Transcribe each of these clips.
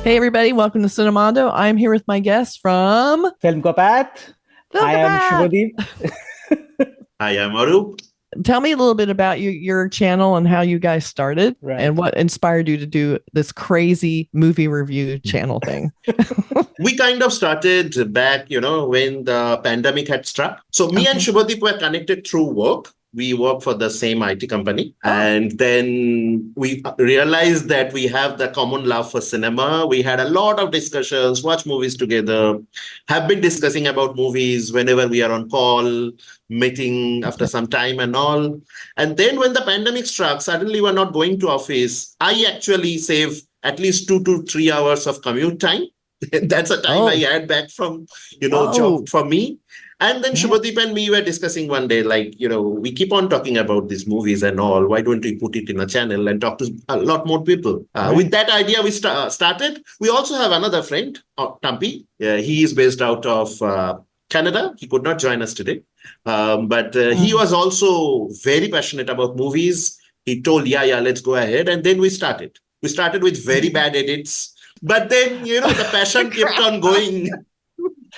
Hey everybody, welcome to Cinemondo. I'm here with my guest from Film ko Path. Film I am Kapat. Shubhadeep. I am Arup. Tell me a little bit about your channel and how you guys started and Right. what inspired you to do this crazy movie review channel thing. We kind of started back, when the pandemic had struck. So me and Okay. Shubhadeep were connected through work. We work for the same IT company. Oh. And then we realized that we have the common love for cinema. We had a lot of discussions, watch movies together, have been discussing about movies whenever we are on call, meeting after some time and all. And then when the pandemic struck, suddenly we're not going to office. I actually save at least 2 to 3 hours of commute time. That's a time I had back from, job for me. And then Yeah. Shubhadeep and me were discussing one day, we keep on talking about these movies and all. Why don't we put it in a channel and talk to a lot more people? With that idea, we started. We also have another friend, Tampi. He is based out of Canada. He could not join us today. But he was also very passionate about movies. He told, yeah, let's go ahead. And then we started. We started with very bad edits. But then, the passion kept on going.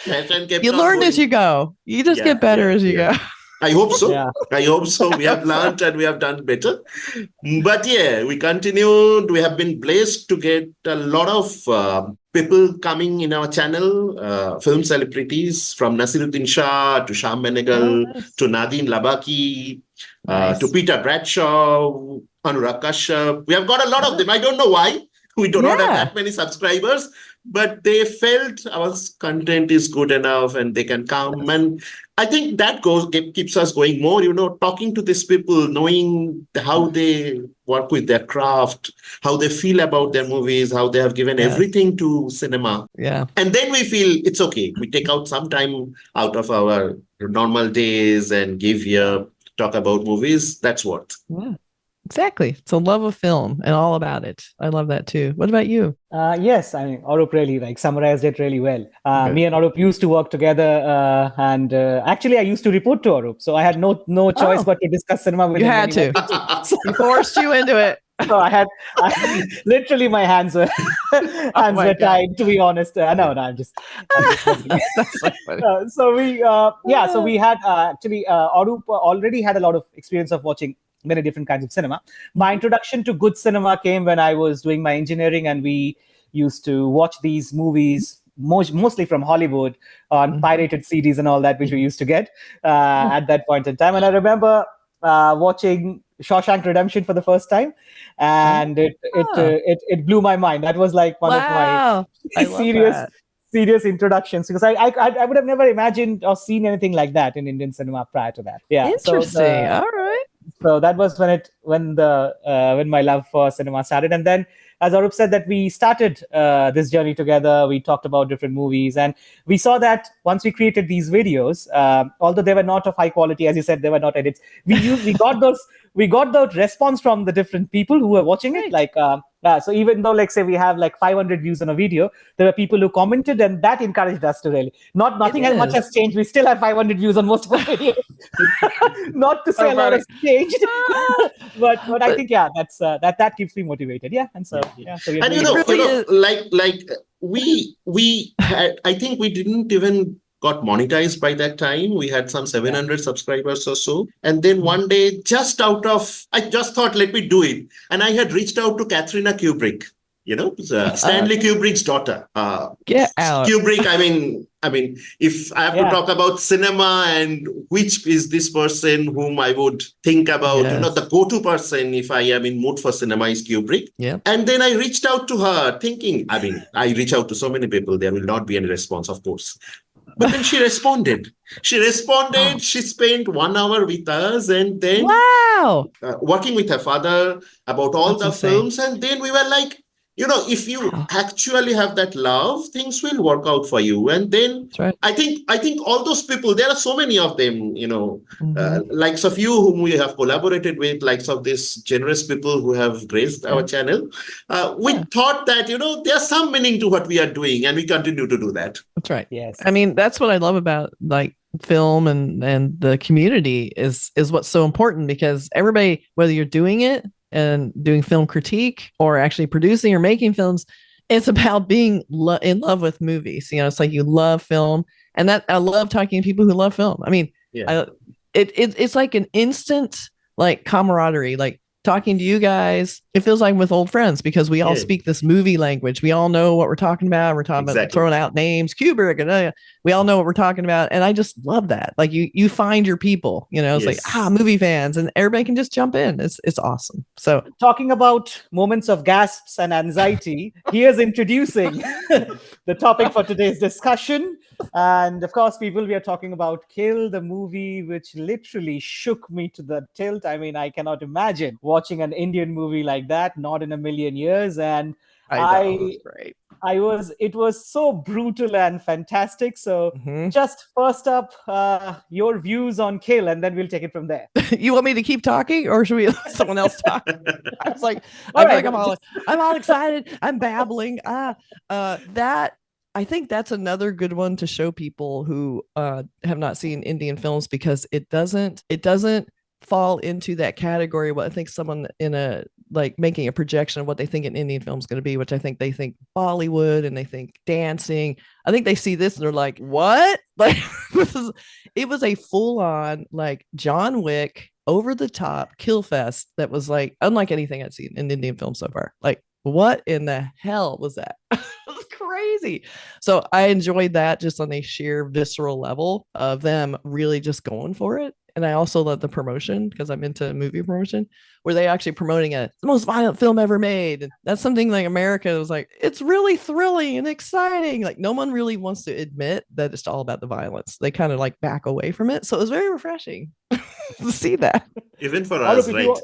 You learn as you go. You just get better as you go. I hope so. Yeah. I hope so. We have learned and we have done better. But yeah, we continued. We have been blessed to get a lot of people coming in our channel, film celebrities from Nasiruddin Shah to Sham Benegal to Nadine Labaki to Peter Bradshaw, Anurag Kashyap. We have got a lot of them. I don't know why. We do not have that many subscribers, but they felt our content is good enough and they can come. And I think that keeps us going more, talking to these people, knowing how they work with their craft, how they feel about their movies, how they have given everything to cinema. Yeah. And then we feel it's okay. We take out some time out of our normal days and give here, talk about movies. That's what. Yeah. Exactly. It's a love of film and all about it. I love that too. What about you? Yes, I mean, Arup really summarized it really well. Me and Arup used to work together, and actually, I used to report to Arup, so I had no choice but to discuss cinema with You him. had to. He forced you into it. So I had literally my hands were tied. To be honest, no, I'm just That's so funny. so we had actually Arup already had a lot of experience of watching many different kinds of cinema. My introduction to good cinema came when I was doing my engineering, and we used to watch these movies mostly from Hollywood on pirated CDs and all that, which we used to get at that point in time. And I remember watching Shawshank Redemption for the first time, and it blew my mind. That was like one of my serious introductions, because I would have never imagined or seen anything like that in Indian cinema prior to that. Yeah, interesting. All right. So that was when my love for cinema started. And then, as Arup said, that we started this journey together. We talked about different movies, and we saw that once we created these videos, although they were not of high quality, as you said, they were not edits. We got the response from the different people who were watching it. So even though, say, we have 500 views on a video, there were people who commented, and that encouraged us to really nothing much has changed. We still have 500 views on most of our videos. Not to say a lot has changed, but I think that's that keeps me motivated. Yeah, and so So we had, I think we didn't even got monetized by that time. We had some 700 subscribers or so. And then one day, I just thought, let me do it. And I had reached out to Katrina Kubrick, Stanley Kubrick's daughter. Get out. Kubrick, I mean, if I have to talk about cinema and which is this person whom I would think about, the go-to person if I am in mood for cinema is Kubrick. Yeah. And then I reached out to her thinking, I reach out to so many people, there will not be any response, of course. But then she responded. She spent 1 hour with us, and then working with her father about all the films. And then we were like, if you actually have that love, things will work out for you. And then I think all those people, there are so many of them, likes of you whom we have collaborated with, likes of these generous people who have graced our channel. We thought that, there's some meaning to what we are doing, and we continue to do that. That's right. Yes. I mean, that's what I love about film and the community is what's so important, because everybody, whether you're doing it and doing film critique or actually producing or making films, It's about being in love with movies. It's like you love film, and that I love talking to people who love film. I mean, Yeah. it's like an instant like camaraderie. Like talking to you guys, it feels like with old friends because we all Yeah. speak this movie language. We all know what we're talking about. We're talking about Exactly. throwing out names, Kubrick, and we all know what we're talking about. And I just love that. Like you find your people. It's like Yes. movie fans, and everybody can just jump in. It's awesome. So Talking about moments of gasps and anxiety, here's introducing the topic for today's discussion. And of course, people, we are talking about Kill, the movie which literally shook me to the tilt. I mean, I cannot imagine watching an Indian movie like that, not in a million years. And I know, it's great. it was so brutal and fantastic. So Mhm. just first up, your views on Kill, and then we'll take it from there. You want me to keep talking, or should we let someone else talk? I was like, All I feel right, like I'm all excited. I'm babbling. That I think that's another good one to show people who have not seen Indian films because it doesn't fall into that category. What I think someone in a like making a projection of what they think an Indian film is going to be, which I think they think Bollywood and they think dancing. I think they see this and they're like, what? Like it was a full on like John Wick over the top kill fest that was like unlike anything I'd seen in Indian film so far. Like, what in the hell was that? It was crazy. So I enjoyed that just on a sheer visceral level of them really just going for it. And I also love the promotion because I'm into movie promotion where they actually promoting the most violent film ever made. And that's something like America was like, it's really thrilling and exciting. Like no one really wants to admit that it's all about the violence. They kind of like back away from it. So it was very refreshing to see that. Even for Arup, us, if right? you,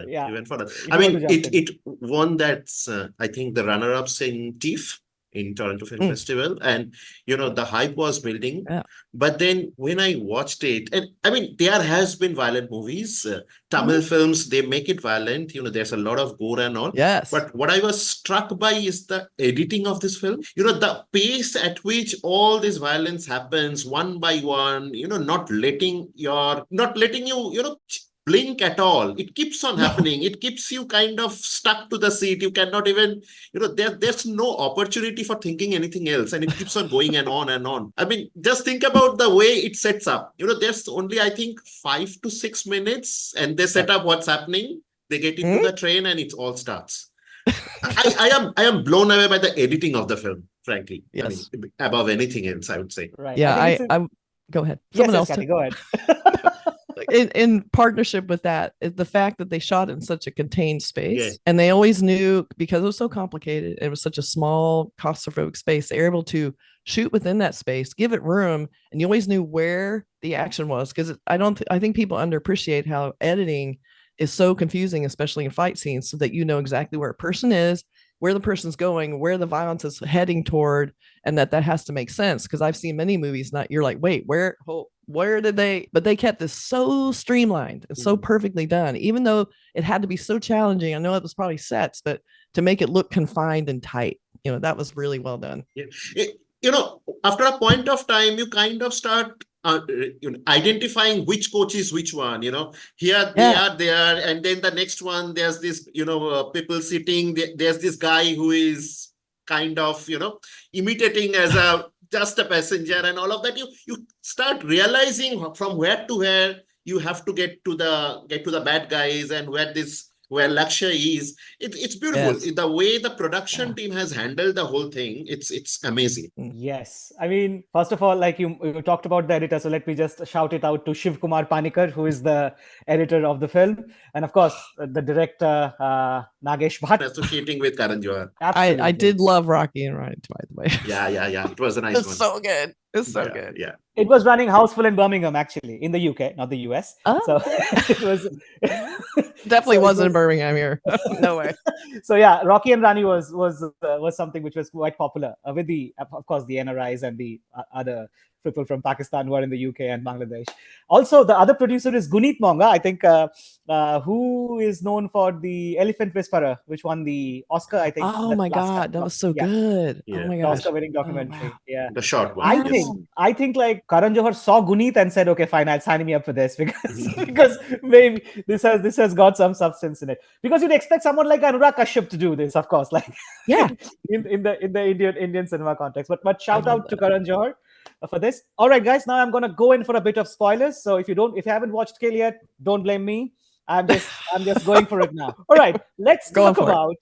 yeah, Even for us. if I you want to mean, jump in. it won that, I think, the runner-ups in TIFF in Toronto Film Festival. And, the hype was building. Yeah. But then when I watched it, and I mean, there has been violent movies. Tamil films, they make it violent. There's a lot of gore and all. Yes. But what I was struck by is the editing of this film. The pace at which all this violence happens one by one, not letting you, blink at all. It keeps on happening. It keeps you kind of stuck to the seat. You cannot even, there's no opportunity for thinking anything else. And it keeps on going and on and on. I mean, just think about the way it sets up. There's only, I think, 5 to 6 minutes and they set up what's happening. They get into the train and it all starts. I am blown away by the editing of the film, frankly. Yes. I mean, above anything else, I would say. Right. Yeah, I go ahead. Someone else, Kathy, go ahead. In partnership with that is the fact that they shot it in such a contained space and they always knew because it was so complicated, it was such a small claustrophobic space, they were able to shoot within that space, give it room, and you always knew where the action was because I think people underappreciate how editing is so confusing, especially in fight scenes, so that you know exactly where a person is, where the person's going, where the violence is heading toward, and that has to make sense. Because I've seen many movies, you're like, wait, where did they? But they kept this so streamlined and so perfectly done, even though it had to be so challenging. I know it was probably sets, but to make it look confined and tight, that was really well done. After a point of time, you kind of start identifying which coach is which one. Here they are there, and then the next one there's this people sitting. There's this guy who is kind of imitating as just a passenger, and all of that. You start realizing from where to where you have to get to the bad guys and where Lakshya is. It's beautiful. Yes. The way the production team has handled the whole thing, it's amazing. Yes. I mean, first of all, like you talked about the editor, so let me just shout it out to Shiv Kumar Panikar, who is the editor of the film. And of course, the director, Nagesh Bhat. Associating with Karan Johar. I did love Rocky and Ryan, by the way. Yeah. It was a nice one. It's so good. It's so good. Yeah. It was running houseful in Birmingham, actually, in the UK, not the US. Oh. So it was definitely wasn't in Birmingham here. No way. So yeah, Rocky and Rani was something which was quite popular with of course, the NRIs and the other people from Pakistan who are in the UK and Bangladesh. Also, the other producer is Guneet Monga, I think, who is known for the Elephant Whisperer, which won the Oscar, I think. Oh my God, that was so good. Oh my The gosh. Oscar-winning Oh, documentary. wow. Yeah. The short one. I think like Karan Johar saw Guneet and said, "Okay, fine, I'll sign me up for this because maybe this has got some substance in it." Because you'd expect someone like Anurag Kashyap to do this, of course, like in the Indian cinema context. But shout out to Karan Johar for this. All right, guys, now I'm gonna go in for a bit of spoilers. So if you haven't watched Kill yet, don't blame me. I'm just going for it now. All right, let's talk about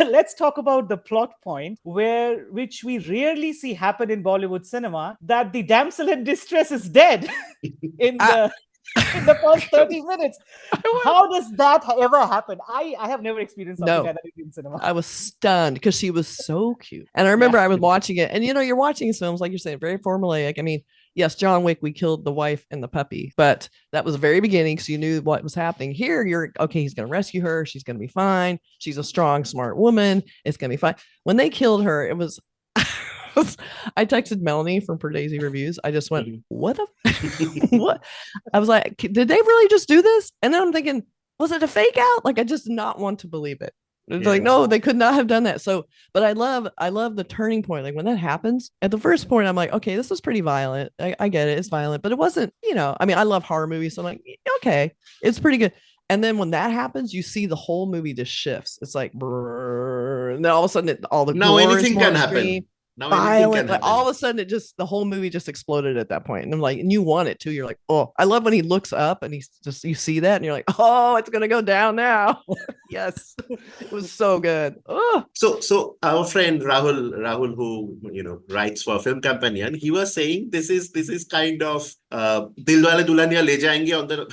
let's talk about the plot point which we rarely see happen in Bollywood cinema, that the damsel in distress is dead in the first 30 minutes. How does that ever happen? I have never experienced something like that in cinema. I was stunned because she was so cute. And I remember I was watching it, and you're watching these films, like you're saying, very formulaic. I mean, yes, John Wick, we killed the wife and the puppy, but that was the very beginning, so you knew what was happening. Here, you're okay, he's going to rescue her. She's going to be fine. She's a strong, smart woman. It's going to be fine. When they killed her, it was I texted Melanie from Per Daisy Reviews. I just went, what what? I was like, did they really just do this? And then I'm thinking, was it a fake out? Like, I just did not want to believe it. It's like, no, they could not have done that. So, but I love the turning point. Like when that happens, at the first point, I'm like, okay, this is pretty violent. I get it. It's violent, but it wasn't, I mean, I love horror movies. So I'm like, okay, it's pretty good. And then when that happens, you see the whole movie just shifts. It's like, brrr, and then all of a sudden, all the now anything can happen. Now violent, like all of a sudden the whole movie just exploded at that point. And I'm like, and you want it too. You're like, oh, I love when he looks up and you see that and you're like, oh, it's gonna go down now. Yes, it was so good. Oh. So our friend Rahul, who writes for Film Companion, he was saying this is kind of Dilwale Dulhaniya Le Jayenge on the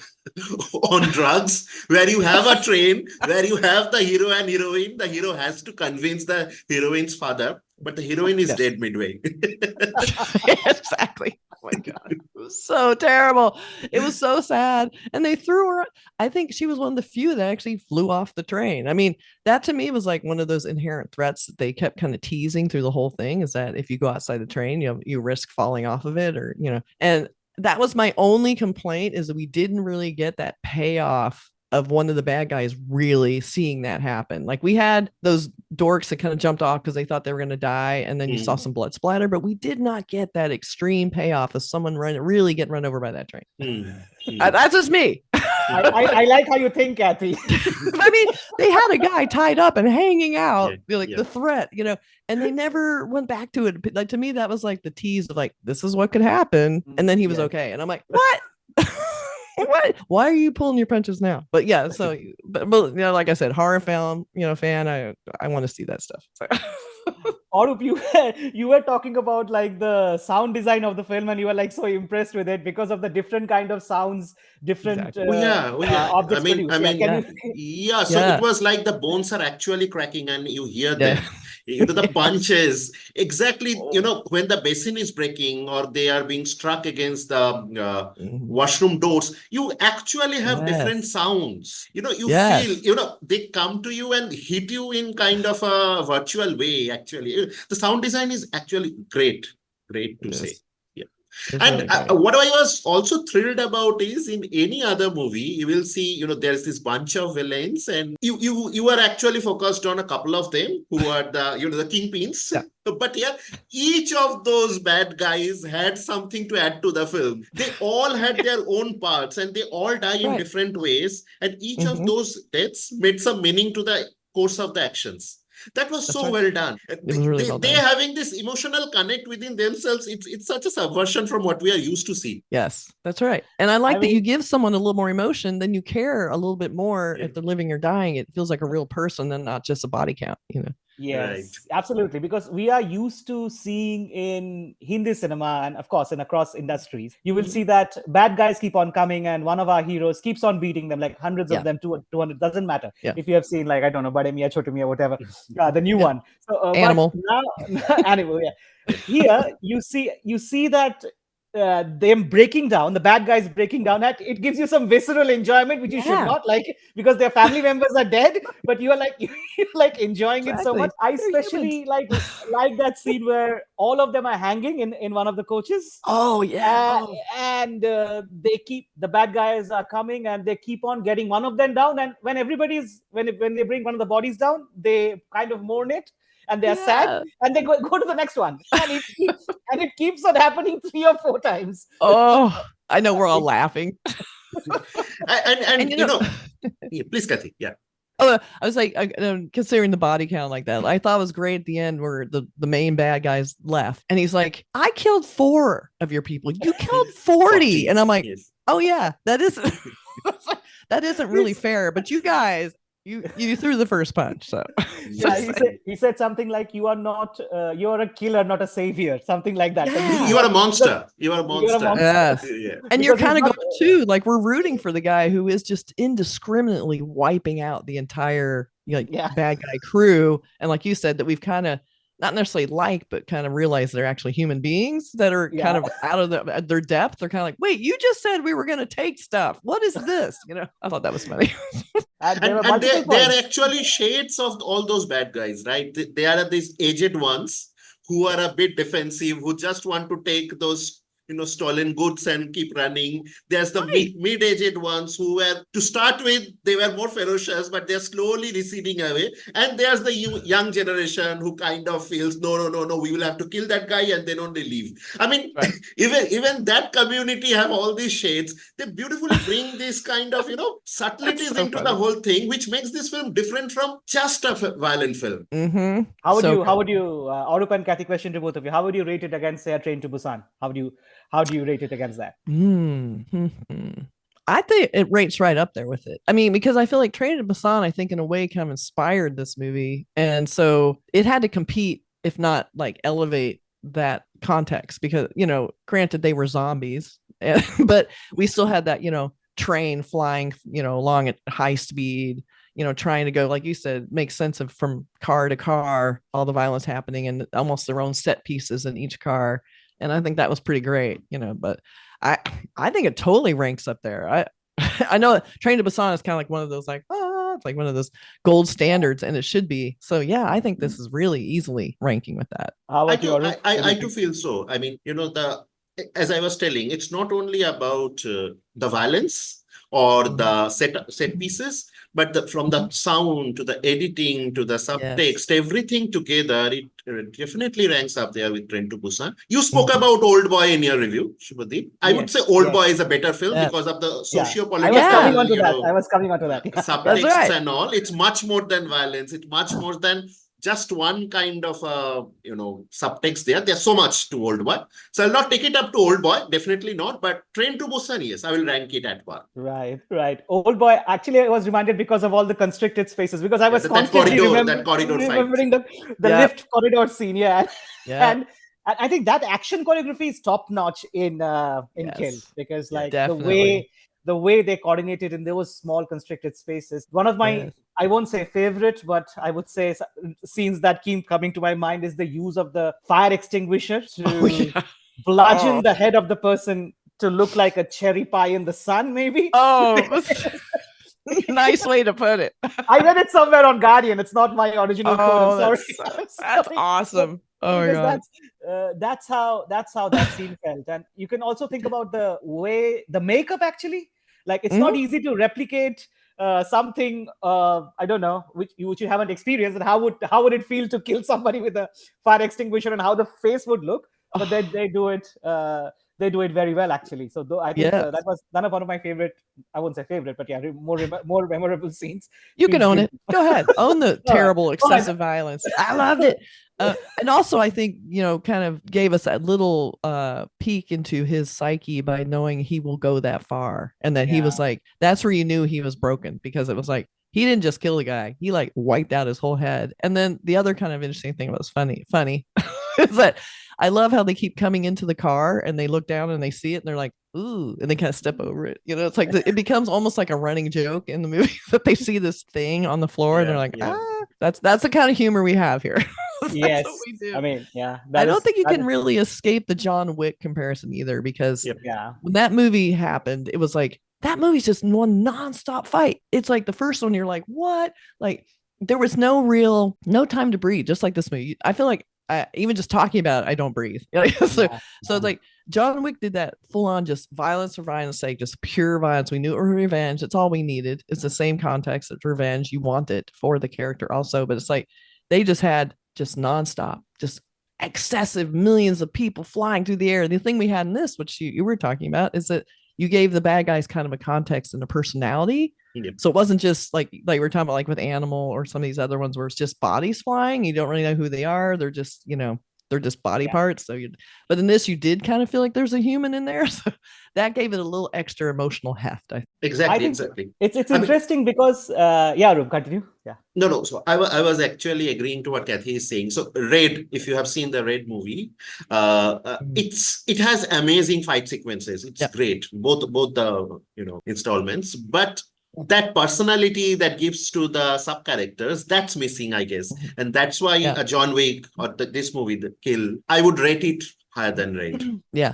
on drugs, where you have a train where you have the hero and heroine. The hero has to convince the heroine's father, but the heroine is dead midway. Exactly. Oh my God. It was so terrible. It was so sad. And they threw her. I think she was one of the few that actually flew off the train. I mean, that to me was like one of those inherent threats that they kept kind of teasing through the whole thing, is that if you go outside the train, you risk falling off of it, or, and that was my only complaint, is that we didn't really get that payoff of one of the bad guys really seeing that happen. Like we had those dorks that kind of jumped off because they thought they were going to die, and then you saw some blood splatter, but we did not get that extreme payoff of someone really getting run over by that train. That's just me. I like how you think, Kathy. I mean, they had a guy tied up and hanging out, the threat, and they never went back to it. Like to me, that was like the tease of like, this is what could happen, and then he was okay, and I'm like, what? What? Why are you pulling your punches now? But yeah, so but like I said, horror film, fan. I want to see that stuff. So. Arup, you were talking about like the sound design of the film, and you were like so impressed with it because of the different kind of sounds, different exactly. objects produced. So it was like the bones are actually cracking, and you hear them. The punches exactly. When the basin is breaking or they are being struck against the washroom doors, you actually have different sounds. You feel. They come to you and hit you in kind of a virtual way. Actually, the sound design is actually great to say. And what I was also thrilled about is, in any other movie, you will see, there's this bunch of villains, and you are actually focused on a couple of them who are the kingpins. Yeah. But each of those bad guys had something to add to the film. They all had their own parts, and they all die in different ways. And each of those deaths made some meaning to the course of the actions. That was well done. They having this emotional connect within themselves. It's such a subversion from what we are used to see. Yes, that's right. And I like that you give someone a little more emotion, then you care a little bit more if they're living or dying. It feels like a real person and not just a body count, Yes, absolutely. Because we are used to seeing in Hindi cinema, and of course, across industries, you will see that bad guys keep on coming, and one of our heroes keeps on beating them, like hundreds of them, 200, doesn't matter. If you have seen, like, I don't know, Bade Mia, Chotu Mia, whatever, the new one. So, Animal. But now, Animal, Here, you see that them breaking down, the bad guys breaking down, it gives you some visceral enjoyment, which you should not like because their family members are dead, but you are like you're like enjoying it so much. I especially like that scene where all of them are hanging in one of the coaches. Oh yeah. And the bad guys are coming and they keep on getting one of them down, and when they bring one of the bodies down, they kind of mourn it and they're sad, and they go to the next one, and it keeps on happening 3 or 4 times. Oh, I know, we're all laughing. and you know, yeah, please, Kathy. Yeah. Oh, I was like, considering the body count like that, I thought it was great at the end where the main bad guys left, and he's like, "I killed 4 of your people. You killed 40," and I'm like, yes. "Oh yeah, that isn't really fair." But you guys, you threw the first punch. So yeah, he said something like, "You are not, you're a killer, not a savior," something like that. Yeah. You are a monster. You are a monster. Yes. Yeah. And because you're kind of going too, like, we're rooting for the guy who is just indiscriminately wiping out the entire bad guy crew. And like you said, that we've kind of not necessarily but kind of realize they're actually human beings that are kind of out of their depth. They're kind of like, wait, you just said we were going to take stuff. What is this? I thought that was funny. and they're actually shades of all those bad guys, right? They are these aged ones who are a bit defensive, who just want to take those stolen goods and keep running. There's the mid-aged ones who were, to start with, they were more ferocious, but they're slowly receding away. And there's the young generation who kind of feels, no, we will have to kill that guy and then only leave. I mean, even that community have all these shades. They beautifully bring this kind of, subtleties into the whole thing, which makes this film different from just a violent film. Mm-hmm. How would you, Arup and Kathy, question to both of you, how would you rate it against, say, A Train to Busan? How do you rate it against that? I think it rates right up there with it. I mean, because I feel like Train to Busan, I think in a way kind of inspired this movie. And so it had to compete, if not like elevate that context, because, granted they were zombies, but we still had that, train flying, along at high speed, trying to go, like you said, make sense of from car to car, all the violence happening and almost their own set pieces in each car. And I think that was pretty great, but I think it totally ranks up there. I know Train to Busan is kind of like one of those it's like one of those gold standards, and it should be. So yeah, I think this is really easily ranking with that. I do feel so. I mean, as I was telling, it's not only about the violence or the set pieces, but from the sound to the editing to the subtext, everything together, it definitely ranks up there with Train to Busan. You spoke about Old Boy in your review, Shubhadeep. I would say Old Boy is a better film because of the socio-political. I was coming on to that. Subtext and all. It's much more than violence. It's much more than just one kind of subtext there. There's so much to Old Boy. So I'll not take it up to Old Boy, definitely not. But Train to Busan, yes, I will rank it at 1. Right. Old Boy, actually, I was reminded because of all the constricted spaces, because I was constantly remembering the lift corridor scene. And I think that action choreography is top notch in Kill, because the way they coordinated in those small constricted spaces. One of my, I won't say favorite, but I would say scenes that keep coming to my mind is the use of the fire extinguisher to bludgeon the head of the person to look like a cherry pie in the sun, maybe. Nice way to put it. I read it somewhere on Guardian. It's not my original quote. I'm sorry. That's awesome. Oh my God. That's how that scene felt. And you can also think about the way the makeup actually, like, it's not easy to replicate something I don't know, which you haven't experienced, and how would it feel to kill somebody with a fire extinguisher and how the face would look. But they do it. They do it very well, actually. So I think that was one of my favorite. I wouldn't say favorite, but more memorable scenes. You can own it. Go ahead, own the terrible, excessive violence. I loved it. And also, I think, kind of gave us that little peek into his psyche by knowing he will go that far, and that he was like, that's where you knew he was broken, because it was like he didn't just kill the guy; he like wiped out his whole head. And then the other kind of interesting thing was funny is that I love how they keep coming into the car and they look down and they see it and they're like, ooh, and they kind of step over it. It's like it becomes almost like a running joke in the movie that they see this thing on the floor and they're like, that's the kind of humor we have here. Yes. what we do. I mean, yeah. I don't think you can really escape the John Wick comparison either, because when that movie happened, it was like that movie's just one nonstop fight. It's like the first one, you're like, what? Like there was no time to breathe, just like this movie. I feel like even just talking about it, I don't breathe. So it's like John Wick did that full on just violence for violence sake, just pure violence. We knew it was revenge. It's all we needed. It's the same context. It's revenge. You want it for the character also, but it's like they just had just nonstop, just excessive millions of people flying through the air. The thing we had in this, which you were talking about, is that you gave the bad guys kind of a context and a personality. Yep. So it wasn't just like we're talking about like with Animal or some of these other ones where it's just bodies flying. You don't really know who they are. They're just, they're just body parts. So but in this, you did kind of feel like there's a human in there. So that gave it a little extra emotional heft. Exactly. It's interesting because, Arup, continue. Yeah. No. So I was actually agreeing to what Kathy is saying. So Raid, if you have seen the Raid movie, it has amazing fight sequences. It's great, both the installments, but that personality that gives to the sub characters, that's missing, I guess, and that's why John Wick or this movie, The Kill, I would rate it higher than Raid. Yeah,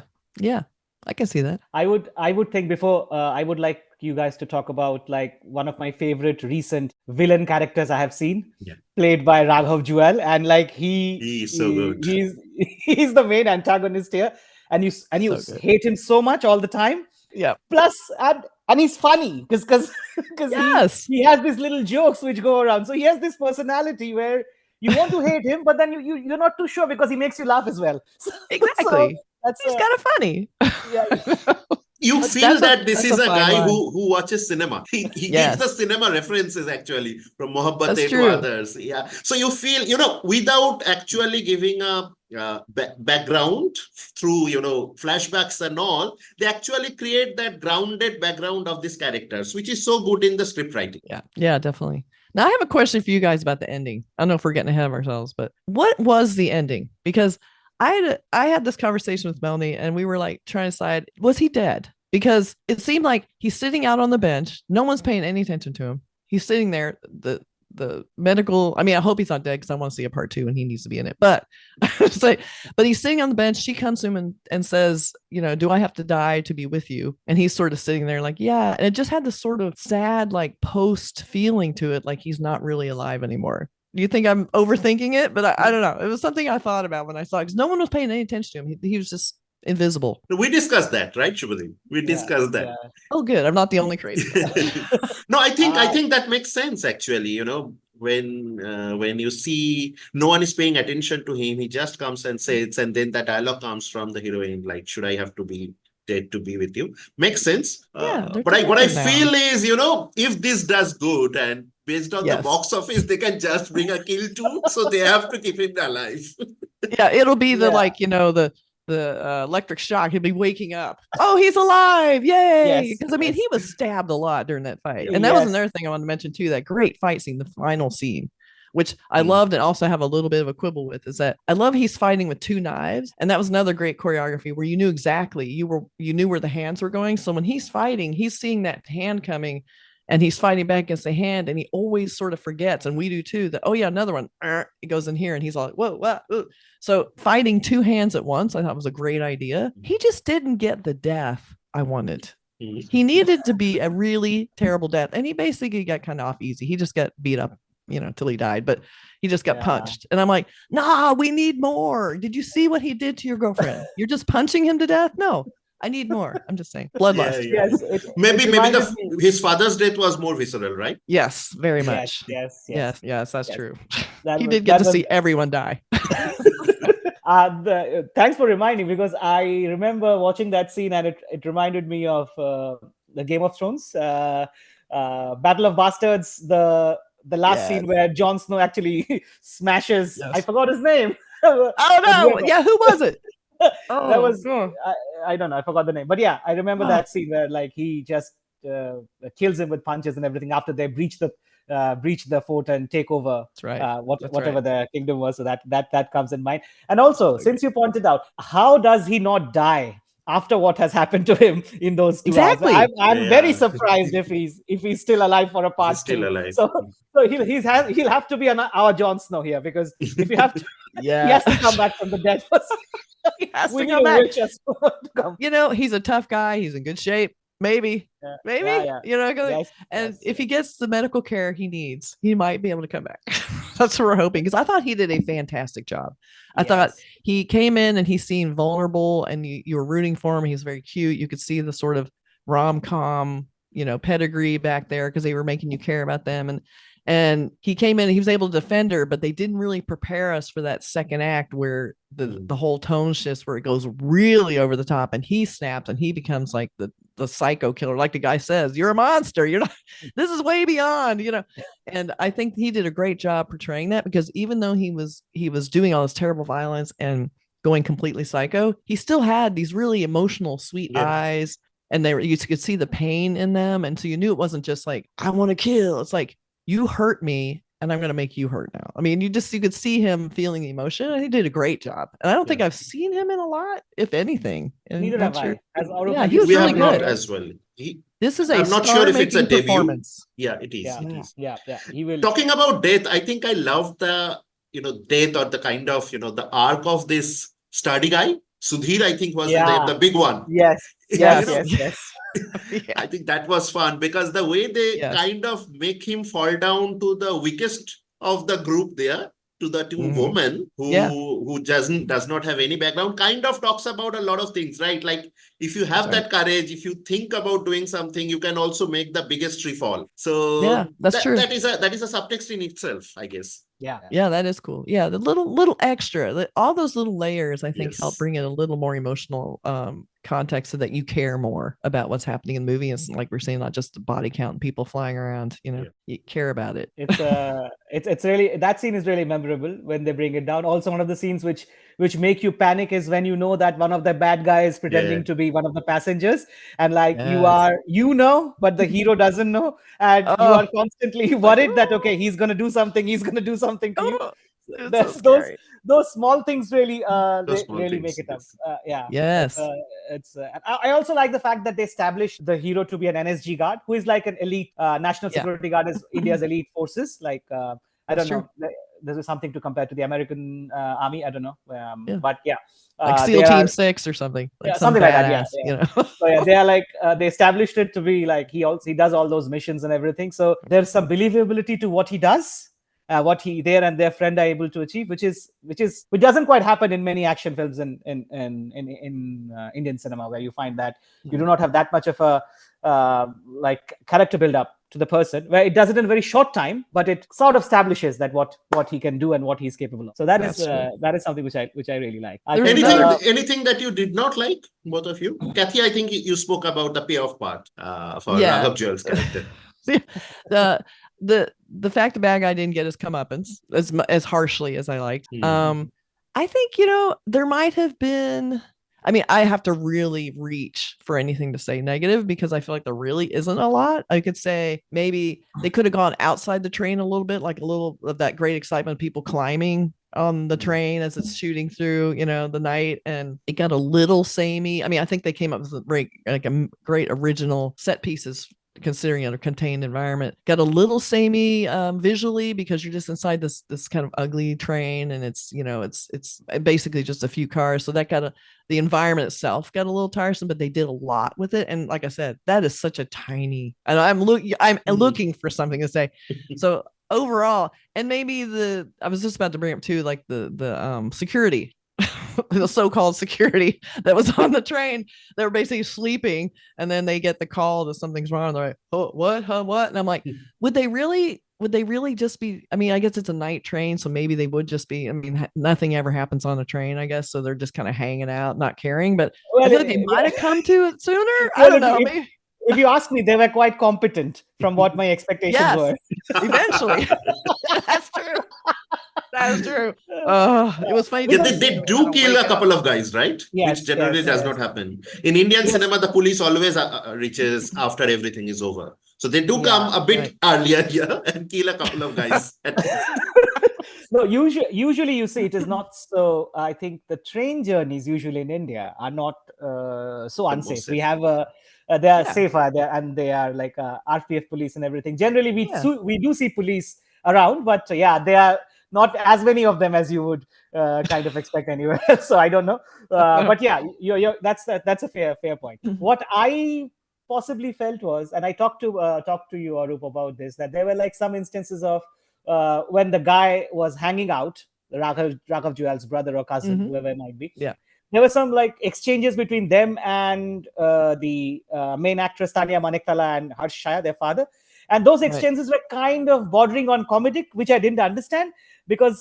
I can see that. I would think before I would like you guys to talk about like one of my favorite recent villain characters I have seen, played by Raghav Juyal, and like he's so good. He's the main antagonist here, and you so hate him so much all the time. Yeah. Plus, and he's funny because he has these little jokes which go around. So he has this personality where you want to hate him, but then you're not too sure because he makes you laugh as well. Exactly. So he's kind of funny. Yeah. You feel that this is a guy who watches cinema. He gives the cinema references actually from Mohabbatein to others. Yeah. So you feel, without actually giving a background through, flashbacks and all, they actually create that grounded background of these characters, which is so good in the script writing. Yeah, definitely. Now I have a question for you guys about the ending. I don't know if we're getting ahead of ourselves, but what was the ending? Because I had this conversation with Melanie and we were like trying to decide, was he dead? Because it seemed like he's sitting out on the bench. No one's paying any attention to him. He's sitting there. The medical, I hope he's not dead because I want to see a part 2 and he needs to be in it. But but he's sitting on the bench. She comes to him and says, do I have to die to be with you? And he's sort of sitting there like, yeah. And it just had this sort of sad, like post feeling to it. Like he's not really alive anymore. Do you think I'm overthinking it? But I don't know. It was something I thought about when I saw it because no one was paying any attention to him. He was just invisible. We discussed that, right, Shubhadeep? We discussed that. Yeah. Oh, good. I'm not the only crazy. No, I think that makes sense actually. When you see no one is paying attention to him, he just comes and says, and then that dialogue comes from the heroine, like, should I have to be dead to be with you? Makes sense. But what I feel is, if this does good and based on the box office, they can just bring a kill too, so they have to keep him alive. Yeah, it'll be the electric shock. He'll be waking up. Oh, he's alive. Yay. Because he was stabbed a lot during that fight. And that was another thing I wanted to mention too, that great fight scene, the final scene, which I loved and also have a little bit of a quibble with, is that I love he's fighting with 2 knives. And that was another great choreography where you knew exactly, you knew where the hands were going. So when he's fighting, he's seeing that hand coming and he's fighting back against the hand, and he always sort of forgets, and we do too, that, oh yeah, another one, it goes in here, and he's all like, whoa. So fighting 2 hands at once, I thought was a great idea. He just didn't get the death I wanted. He needed to be a really terrible death, and he basically got kind of off easy. He just got beat up, till he died, but he just got punched. And I'm like, nah, we need more. Did you see what he did to your girlfriend? You're just punching him to death? No. I need more. I'm just saying. Bloodlust. Yes. Maybe his father's death was more visceral, right? Yes, very much. Yes, that's true. He did get to see everyone die. Thanks for reminding, because I remember watching that scene and it reminded me of the Game of Thrones, Battle of Bastards, the last scene where Jon Snow actually smashes. I forgot his name. Oh no! Yeah, who was it? That was I don't know. I forgot the name, but yeah, I remember that scene where like he just kills him with punches and everything after they breach the fort and take over. That's right. Whatever the kingdom was. So that comes in mind. And also, since you pointed out, how does he not die after what has happened to him in those 2 exactly hours? I'm very surprised if he's still alive for a part 2. Alive. So he'll have to be our Jon Snow here, because if you have to He has to come back from the dead first. He has We to need come a back. witch or someone to come. You know, he's a tough guy. He's in good shape. Maybe, Yeah. you know, Yes, and yes, if he yes. gets the medical care he needs, he might be able to come back. That's what we're hoping. Because I thought he did a fantastic job. I thought Yes. he came in and he seemed vulnerable, and you were rooting for him. He was very cute. You could see the sort of rom-com, you know, pedigree back there because they were making you care about them. And he came in and he was able to defend her, but they didn't really prepare us for that second act where the whole tone shifts, where it goes really over the top and he snaps and he becomes like the psycho killer. Like the guy says, you're a monster. You're not, this is way beyond, you know. And I think he did a great job portraying that, because even though he was doing all this terrible violence and going completely psycho, he still had these really emotional, sweet eyes, and you could see the pain in them. And so you knew it wasn't just like, I want to kill. It's like, you hurt me and I'm going to make you hurt now. I mean, you could see him feeling the emotion. And he did a great job. And I don't think I've seen him in a lot, if anything. And Neither have I. As Arup, yeah, have he you was We really have not good. as well. This is a I'm not sure if it's a star-making debut. performance. Yeah, it is. Yeah, It is. yeah. He will. Talking about death, I think I love the, death, or the kind of, the arc of this study guy. Sudhir, I think, was the big one. Yes. Yes. Yeah. I think that was fun, because the way they kind of make him fall down to the weakest of the group there, to the two women who does not have any background, kind of talks about a lot of things, right? Like, if you have that courage, if you think about doing something, you can also make the biggest tree fall. So that's true. That is a subtext in itself, I guess. Yeah, that is cool. Yeah, the little extra, all those little layers, I think, help Yes. bring it a little more emotional context, so that you care more about what's happening in the movie. It's like we're saying, not just the body count and people flying around. You know, you care about it. It's really, that scene is really memorable when they bring it down. Also, one of the scenes which make you panic is when you know that one of the bad guys pretending to be one of the passengers, and like but the hero doesn't know, and you are constantly worried that he's gonna do something to you. It's so scary. Those small things really Things, make it up. Yes. I also like the fact that they established the hero to be an NSG guard, who is like an elite national security guard, is India's elite forces. Like I don't know, this is something to compare to the American army. I don't know, but like SEAL Team 6 or something, like something like that. You know. So they are like they established it to be like he does all those missions and everything. So there's some believability to what he does. What and their friend are able to achieve, which doesn't quite happen in many action films in Indian cinema, where you find that you do not have that much of a like character build up to the person, where it does it in a very short time, but it sort of establishes that what he can do and what he's capable of. So that is something which I really like. Anything that you did not like, both of you? Kathy, I think you spoke about the payoff part for Raghav Juyal's character. The fact the bad guy didn't get his comeuppance as harshly as I liked. I think, there might have been, I mean, I have to really reach for anything to say negative, because I feel like there really isn't a lot. I could say maybe they could have gone outside the train a little bit, like a little of that great excitement of people climbing on the train as it's shooting through, the night, and it got a little samey. I mean, I think they came up with a great original set pieces, considering a contained environment. Got a little samey visually, because you're just inside this kind of ugly train, and it's basically just a few cars. So that the environment itself got a little tiresome, but they did a lot with it. And like I said, that is such a tiny, and I'm looking for something to say. So overall, and maybe I was just about to bring up too, like the security, the so-called security that was on the train. They were basically sleeping, and then they get the call that something's wrong. They're like, oh, what? And I'm like, would they really just be, I mean, I guess it's a night train, so maybe they would just be, I mean, nothing ever happens on a train, I guess, so they're just kind of hanging out, not caring. But I feel like they might have come to it sooner. I don't know. If you ask me, they were quite competent from what my expectations were. Eventually. That's true. That's true. It was funny. They do kill a couple of guys, right? Yes, which generally does not happen. In Indian cinema, the police always reaches after everything is over. So they do come a bit earlier here and kill a couple of guys. No, usually you see it is not so. I think the train journeys usually in India are not so unsafe. We have they are safer there, and they are like RPF police and everything. Generally, we do see police around, but they are not as many of them as you would kind of expect anywhere else. So I don't know, but yeah, that's a fair point. What I possibly felt was, and I talked to you, Arup, about this, that there were like some instances of when the guy was hanging out, Raghav Juyal's brother or cousin, whoever it might be. Yeah. There were some like exchanges between them and the main actress Tanya, Maniktala, and Chhaya, their father. And those exchanges were kind of bordering on comedic, which I didn't understand, because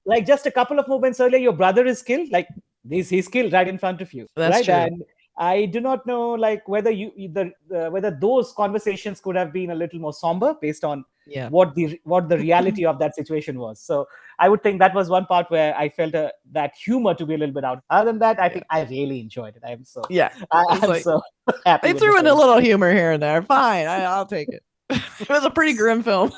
like just a couple of moments earlier, your brother is killed. Like he's killed right in front of you. That's right? true. And I do not know like whether whether those conversations could have been a little more somber based on what the reality of that situation was. So I would think that was one part where I felt that humor to be a little bit out. Other than that, I think I really enjoyed it. I'm so so happy. They threw in a little humor here and there. Fine, I'll take it. It was a pretty grim film.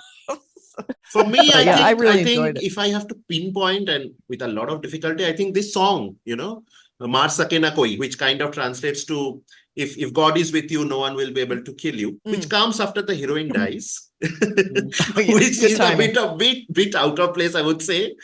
For me, I really think enjoyed it. if I have to pinpoint, and with a lot of difficulty, I think this song, Mar Sake Na Koi, which kind of translates to if God is with you, no one will be able to kill you, which comes after the heroine dies, which is a bit out of place, I would say,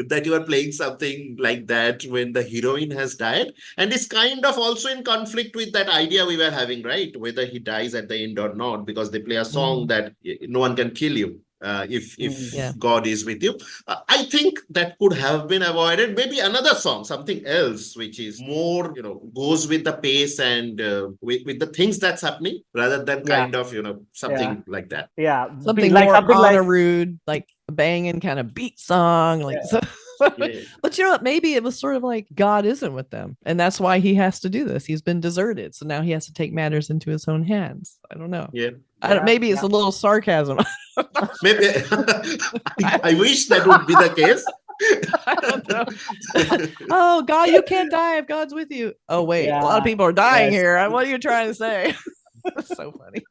that you are playing something like that when the heroine has died. And it's kind of also in conflict with that idea we were having, right? Whether he dies at the end or not, because they play a song that no one can kill you. If God is with you. I think that could have been avoided. Maybe another song, something else, which is more, goes with the pace and with the things that's happening, rather than kind of, something like that. Yeah. Something like more on a rude, like banging kind of beat song. Like so. But you know what? Maybe it was sort of like God isn't with them. And that's why he has to do this. He's been deserted. So now he has to take matters into his own hands. I don't know. Maybe it's a little sarcasm. Maybe I wish that would be the case. I don't know. Oh, God, you can't die if God's with you. Oh, wait, a lot of people are dying here. What are you trying to say? That's so funny.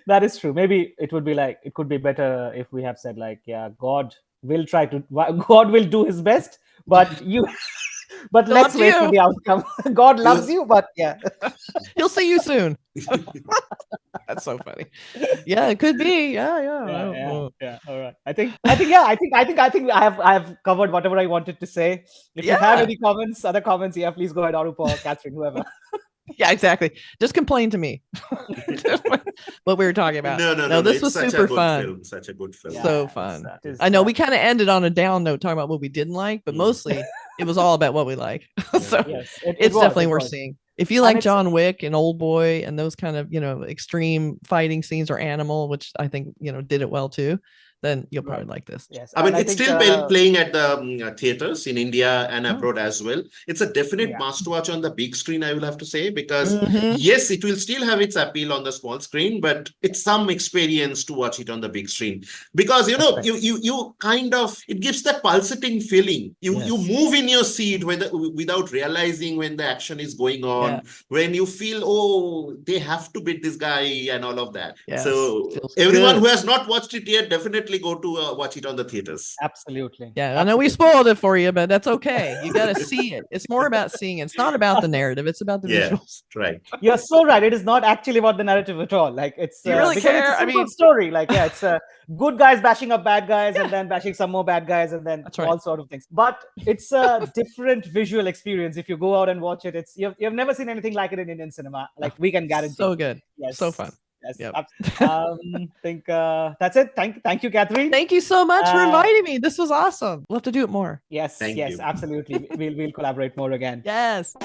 That is true. Maybe it would be like, it could be better if we have said like, God will do his best, but let's wait for the outcome. God loves you, but he'll see you soon. That's so funny. Yeah, it could be. Yeah. All right. I think I have covered whatever I wanted to say. If you have any other comments, please go ahead, Arup or Catherine, whoever. Yeah, exactly. Just complain to me. What we were talking about. No, this was super fun. Such a good film. So fun. I know we kind of ended on a down note talking about what we didn't like, but mostly it was all about what we like. So it's definitely worth seeing. If you like John Wick and Old Boy and those kind of, extreme fighting scenes, or Animal, which I think, did it well too, then you'll probably like this. Yes. I mean, it's still playing at the theaters in India and abroad as well. It's a definite must watch on the big screen, I will have to say, because yes, it will still have its appeal on the small screen, but it's some experience to watch it on the big screen, because you kind of, it gives that pulsating feeling. You move in your seat without realizing when the action is going on, when you feel, they have to beat this guy and all of that. So everyone who has not watched it yet, definitely go to watch it on the theaters. Absolutely. Yeah, I know we spoiled it for you, but that's okay. You got to see it. It's more about seeing it. It's not about the narrative. It's about the visuals. Right. You're so right. It is not actually about the narrative at all. Like it's you really care. It's a simple story. Like it's good guys bashing up bad guys and then bashing some more bad guys and then all sort of things. But it's a different visual experience if you go out and watch it. It's you've never seen anything like it in Indian cinema. Like we can guarantee. So good. Yes. So fun. Yes. Yep. Think that's it. Thank you, Catherine. Thank you so much for inviting me. This was awesome. We'll have to do it more. Yes. Absolutely. We'll collaborate more again. Yes.